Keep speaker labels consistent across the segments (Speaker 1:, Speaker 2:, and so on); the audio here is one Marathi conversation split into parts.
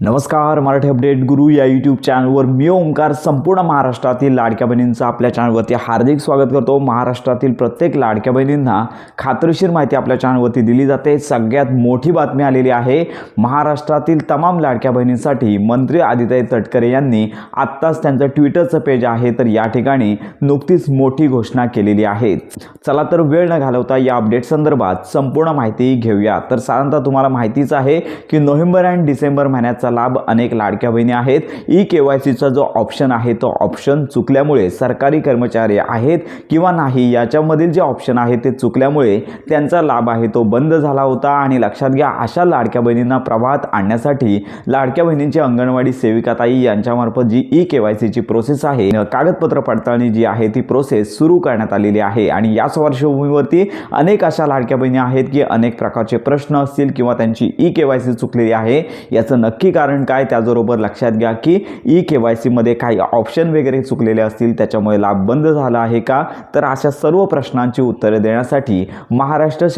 Speaker 1: नमस्कार, मराठी अपडेट गुरु या यूट्यूब चॅनलवर मी ओंकार संपूर्ण महाराष्ट्रातील लाडक्या बहिणींचं आपल्या चॅनलवरती हार्दिक स्वागत करतो। महाराष्ट्रातील प्रत्येक लाडक्या बहिणींना खात्रीशीर माहिती आपल्या चॅनलवरती दिली जाते। सगळ्यात मोठी बातमी आलेली आहे। महाराष्ट्रातील तमाम लाडक्या बहिणींसाठी मंत्री आदित्य तटकरे यांनी आत्ताच त्यांचं ट्विटरचं पेज आहे तर या ठिकाणी नुकतीच मोठी घोषणा केलेली आहे। चला तर वेळ न घालवता या अपडेट संदर्भात संपूर्ण माहिती घेऊया। तर साधारणतः तुम्हाला माहितीच आहे की नोव्हेंबर आणि डिसेंबर महिन्याचा लाभ अनेक लाडक्या बहिणी आहेत। ई-केवायसीचा जो ऑप्शन आहे तो ऑप्शन चुकल्यामुळे सरकारी कर्मचारी आहेत किंवा नाही याच्यामधील जे ऑप्शन आहे ते चुकल्यामुळे त्यांचा लाभ आहे तो बंद झाला होता। आणि लक्षात घ्या, अशा लाडक्या बहिणींना प्रवाहात आणण्यासाठी लाडक्या बहिणींची अंगणवाडी सेविकाताई यांच्यामार्फत जी ई-केवायसीची प्रोसेस आहे, कागदपत्र पडताळणी जी आहे ती प्रोसेस सुरू करण्यात आलेली आहे। आणि याच पार्श्वभूमीवरती अनेक अशा लाडक्या बहिणी आहेत की अनेक प्रकारचे प्रश्न असतील किंवा त्यांची ई-केवायसी चुकलेली आहे, याचं नक्की कारण काय, त्याचबरोबर लक्षात घ्या की ई-केवायसी मध्ये काही ऑप्शन वगैरे चुकलेले असतील त्याच्यामुळे लाभ बंद झाला आहे का। तर अशा सर्व प्रश्नांची उत्तरे देण्यासाठी महाराष्ट्र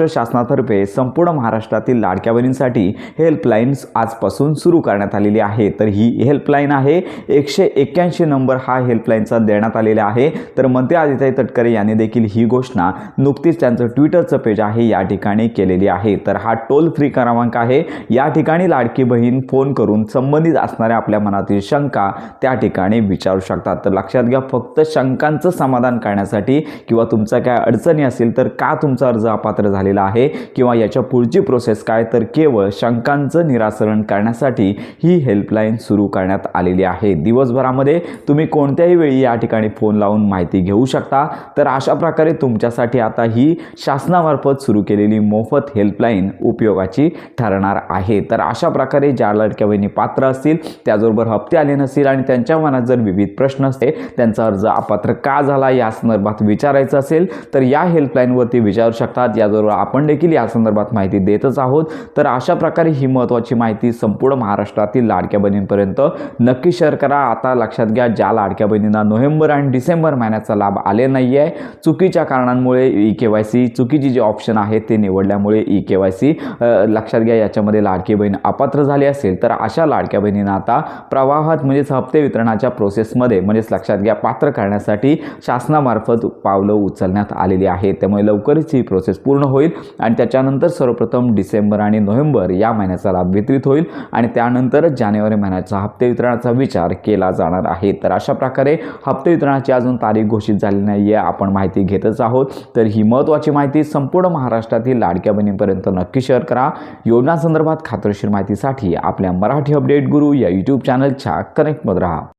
Speaker 1: शासनातर्फे संपूर्ण महाराष्ट्रातील लाडक्या बहिणींसाठी हेल्पलाईन्स आजपासून सुरू करण्यात आलेली आहे। तर ही हेल्पलाईन आहे 181 नंबर हा हेल्पलाईनचा देण्यात आलेला आहे। तर मंत्री आदित्य तटकरे यांनी देखील ही घोषणा नुकतीच त्यांचं ट्विटरचं पेज आहे या ठिकाणी केलेली आहे। तर हा टोल फ्री क्रमांक आहे। या ठिकाणी लाडकी बहीण फोन करून संबंधित असणाऱ्या आपल्या मनातील शंका त्या ठिकाणी विचारू शकतात। तर लक्षात घ्या, फक्त शंकांचं समाधान करण्यासाठी किंवा तुमच्या काय अडचणी असेल तर का तुमचा अर्ज अपात्र झालेला आहे किंवा याच्या पुढची प्रोसेस काय, तर केवळ शंकांचं निराकरण करण्यासाठी ही हेल्पलाईन सुरू करण्यात आलेली आहे। दिवसभरामध्ये तुम्ही कोणत्याही वेळी या ठिकाणी फोन लावून माहिती घेऊ शकता। तर अशा प्रकारे तुमच्यासाठी आता ही शासनामार्फत सुरू केलेली मोफत हेल्पलाईन उपयोगाची ठरणार आहे। तर अशा प्रकारे ज्या लाडक्या बहिणी पात्र असतील, त्याचबरोबर हप्ते आले नसतील आणि त्यांच्या मनात जर विविध प्रश्न असते, त्यांचा अर्ज अपात्र का झाला या संदर्भात विचारायचं असेल तर या हेल्पलाईनवरती विचारू शकतात। याचबरोबर आपण देखील या संदर्भात माहिती देतच आहोत। तर अशा प्रकारे ही महत्त्वाची माहिती संपूर्ण महाराष्ट्रातील लाडक्या बहिणींपर्यंत नक्की शेअर करा। आता लक्षात घ्या, ज्या लाडक्या बहिणींना नोव्हेंबर आणि डिसेंबर महिन्याचा लाभ आले नाही आहे, चुकीच्या कारणांमुळे ई-केवायसी चुकीची जे ऑप्शन आहे ते निवडल्यामुळे ई-केवायसी लक्षात घ्या याच्यामध्ये लाडकी बहीण अपात्र झाली असेल तर अशा लाडक्या बहिणींना आता प्रवाहात म्हणजेच हप्ते वितरणाच्या प्रोसेसमध्ये म्हणजेच लक्षात घ्या पात्र करण्यासाठी शासनामार्फत पावलं उचलण्यात आलेली आहे। त्यामुळे लवकरच ही प्रोसेस पूर्ण होईल आणि त्याच्यानंतर सर्वप्रथम डिसेंबर आणि नोव्हेंबर या महिन्याचा लाभ वितरित होईल आणि त्यानंतरच जानेवारी महिन्याचा हप्ते वितरणाचा विचार केला जाणार आहे। तर अशा प्रकारे हप्ते वितरणाची अजून तारीख घोषित झाली नाही आहे, आपण माहिती घेतच आहोत। तर ही महत्त्वाची माहिती संपूर्ण महाराष्ट्रातील लाडक्या बहिणींपर्यंत नक्की शेअर करा। योजनांसंदर्भात खात्रीशीर माहितीसाठी आपल्या मराठी अपडेट गुरु या यूट्यूब चॅनलच्या कनेक्टमध्ये राहा।